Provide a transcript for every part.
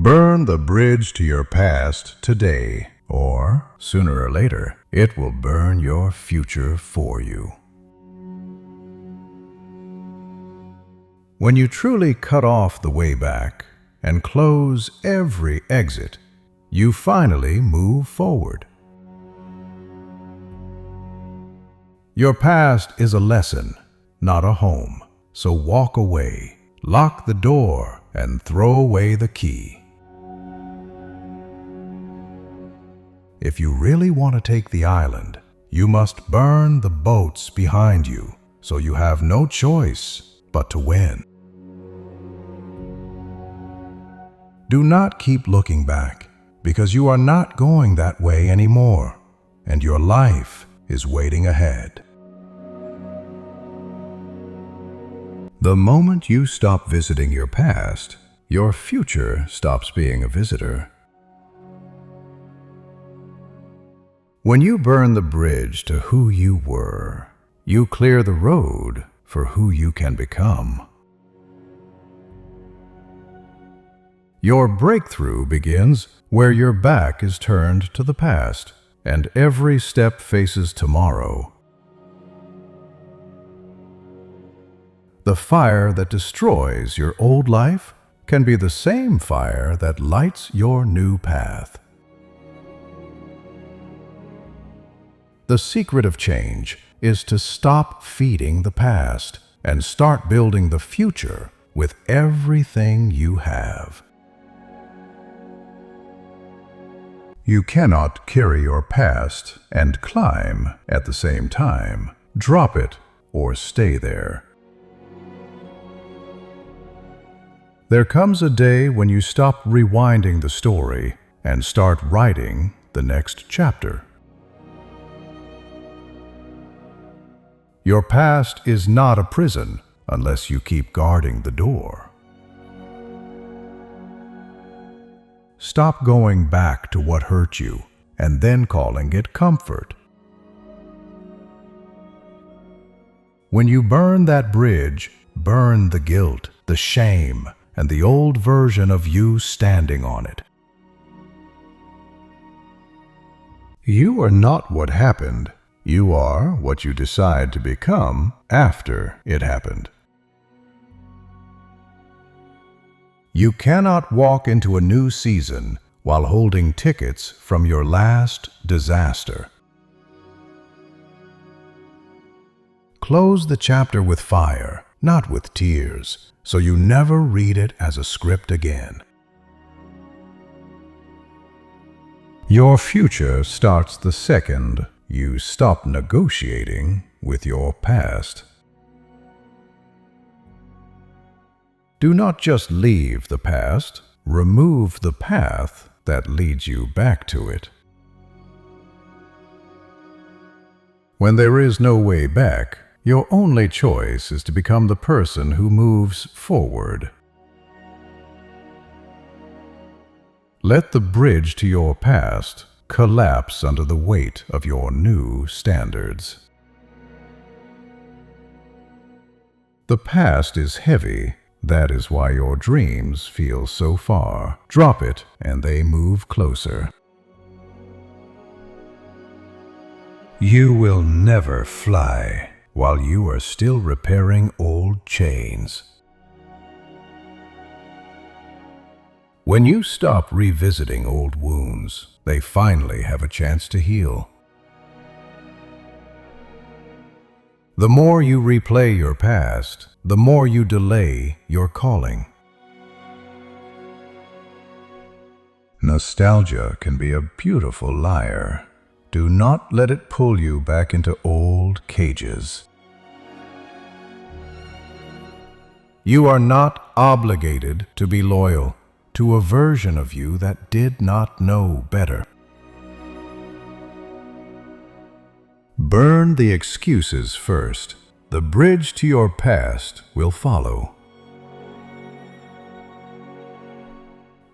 Burn the bridge to your past today, or sooner or later, it will burn your future for you. When you truly cut off the way back and close every exit, you finally move forward. Your past is a lesson, not a home. So walk away, lock the door, and throw away the key. If you really want to take the island, you must burn the boats behind you, so you have no choice but to win. Do not keep looking back, because you are not going that way anymore, and your life is waiting ahead. The moment you stop visiting your past, your future stops being a visitor. When you burn the bridge to who you were, you clear the road for who you can become. Your breakthrough begins where your back is turned to the past and every step faces tomorrow. The fire that destroys your old life can be the same fire that lights your new path. The secret of change is to stop feeding the past and start building the future with everything you have. You cannot carry your past and climb at the same time. Drop it or stay there. There comes a day when you stop rewinding the story and start writing the next chapter. Your past is not a prison unless you keep guarding the door. Stop going back to what hurt you and then calling it comfort. When you burn that bridge, burn the guilt, the shame, and the old version of you standing on it. You are not what happened. You are what you decide to become after it happened. You cannot walk into a new season while holding tickets from your last disaster. Close the chapter with fire, not with tears, so you never read it as a script again. Your future starts the second you stop negotiating with your past. Do not just leave the past, remove the path that leads you back to it. When there is no way back, your only choice is to become the person who moves forward. Let the bridge to your past collapse under the weight of your new standards. The past is heavy. That is why your dreams feel so far. Drop it and they move closer. You will never fly while you are still repairing old chains. When you stop revisiting old wounds, they finally have a chance to heal. The more you replay your past, the more you delay your calling. Nostalgia can be a beautiful liar. Do not let it pull you back into old cages. You are not obligated to be loyal to a version of you that did not know better. Burn the excuses first. The bridge to your past will follow.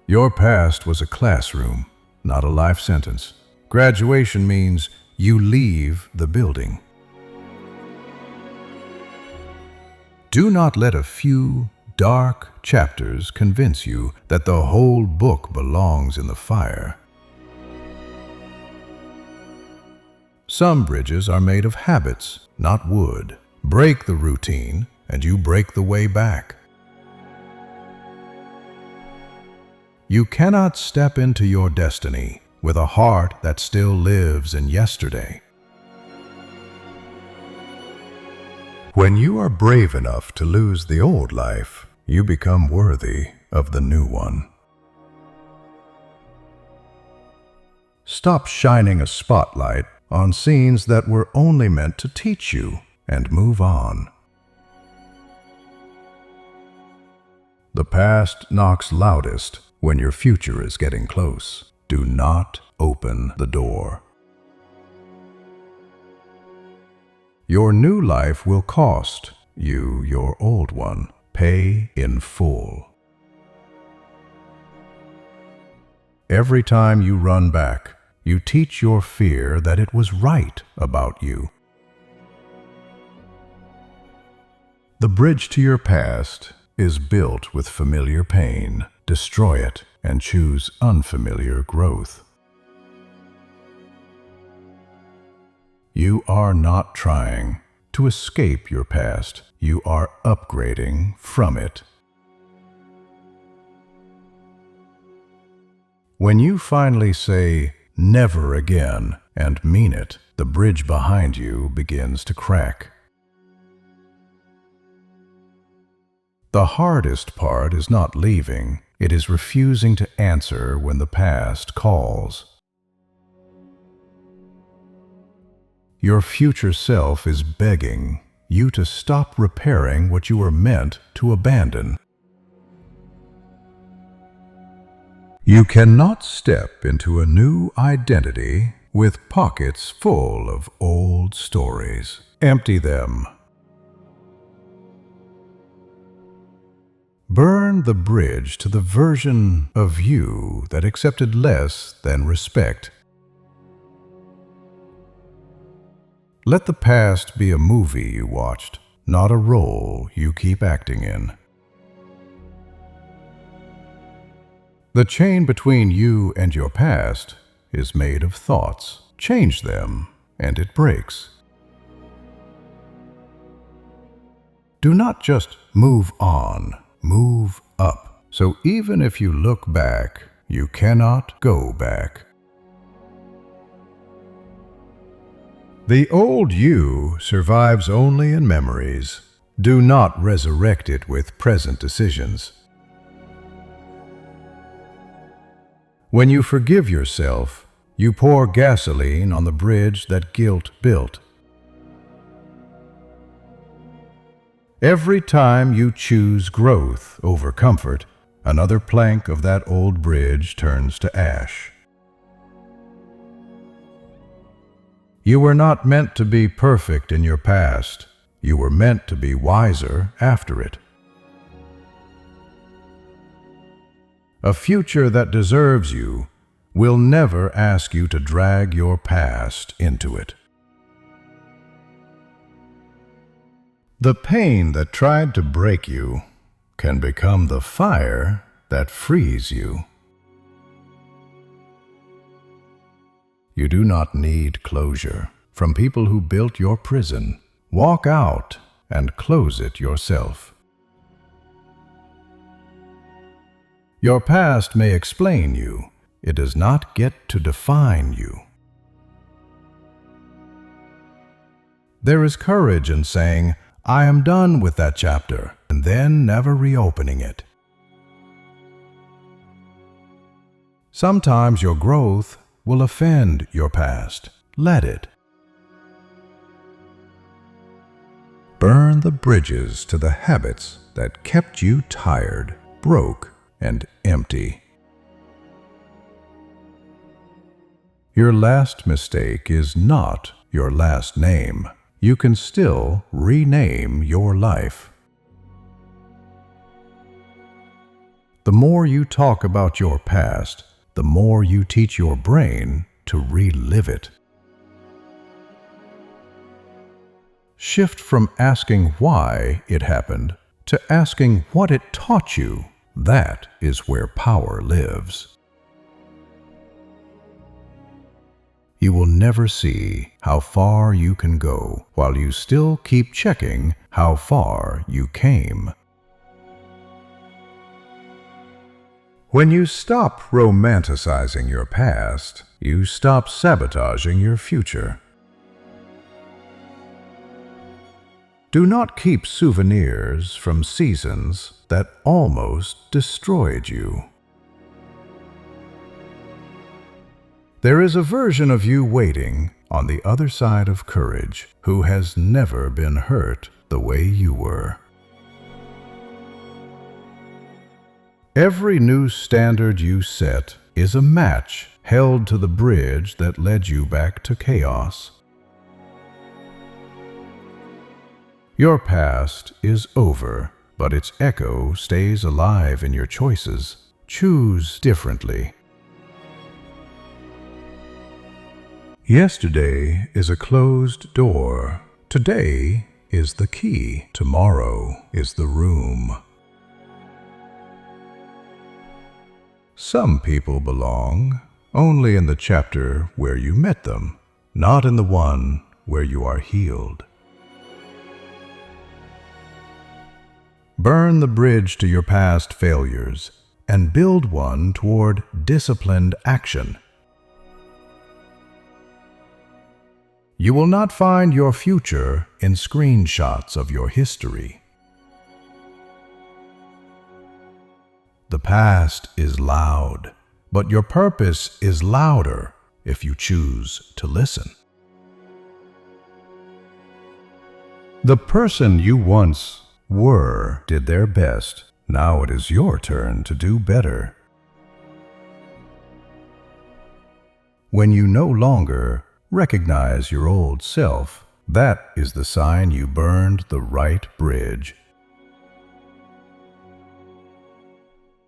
Your past was a classroom, not a life sentence. Graduation means you leave the building. Do not let a few dark chapters convince you that the whole book belongs in the fire. Some bridges are made of habits, not wood. Break the routine, and you break the way back. You cannot step into your destiny with a heart that still lives in yesterday. When you are brave enough to lose the old life, you become worthy of the new one. Stop shining a spotlight on scenes that were only meant to teach you, and move on. The past knocks loudest when your future is getting close. Do not open the door. Your new life will cost you your old one. Pay in full. Every time you run back, you teach your fear that it was right about you. The bridge to your past is built with familiar pain. Destroy it and choose unfamiliar growth. You are not trying to escape your past. You are upgrading from it. When you finally say, "Never again," and mean it, the bridge behind you begins to crack. The hardest part is not leaving, it is refusing to answer when the past calls. Your future self is begging you to stop repairing what you were meant to abandon. You cannot step into a new identity with pockets full of old stories. Empty them. Burn the bridge to the version of you that accepted less than respect. Let the past be a movie you watched, not a role you keep acting in. The chain between you and your past is made of thoughts. Change them, and it breaks. Do not just move on, move up. So even if you look back, you cannot go back. The old you survives only in memories. Do not resurrect it with present decisions. When you forgive yourself, you pour gasoline on the bridge that guilt built. Every time you choose growth over comfort, another plank of that old bridge turns to ash. You were not meant to be perfect in your past. You were meant to be wiser after it. A future that deserves you will never ask you to drag your past into it. The pain that tried to break you can become the fire that frees you. You do not need closure from people who built your prison. Walk out and close it yourself. Your past may explain you. It does not get to define you. There is courage in saying, "I am done with that chapter," and then never reopening it. Sometimes your growth will offend your past. Let it. Burn the bridges to the habits that kept you tired, broke, and empty. Your last mistake is not your last name. You can still rename your life. The more you talk about your past, the more you teach your brain to relive it. Shift from asking why it happened to asking what it taught you. That is where power lives. You will never see how far you can go while you still keep checking how far you came. When you stop romanticizing your past, you stop sabotaging your future. Do not keep souvenirs from seasons that almost destroyed you. There is a version of you waiting on the other side of courage who has never been hurt the way you were. Every new standard you set is a match held to the bridge that led you back to chaos. Your past is over, but its echo stays alive in your choices. Choose differently. Yesterday is a closed door. Today is the key. Tomorrow is the room. Some people belong only in the chapter where you met them, not in the one where you are healed. Burn the bridge to your past failures and build one toward disciplined action. You will not find your future in screenshots of your history. The past is loud, but your purpose is louder if you choose to listen. The person you once were did their best. Now it is your turn to do better. When you no longer recognize your old self, that is the sign you burned the right bridge.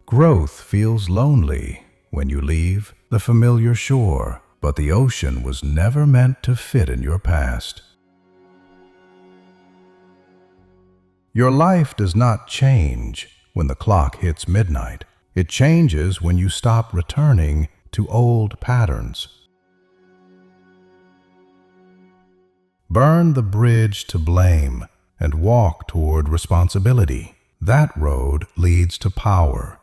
Growth feels lonely when you leave the familiar shore, but the ocean was never meant to fit in your past. Your life does not change when the clock hits midnight. It changes when you stop returning to old patterns. Burn the bridge to blame and walk toward responsibility. That road leads to power.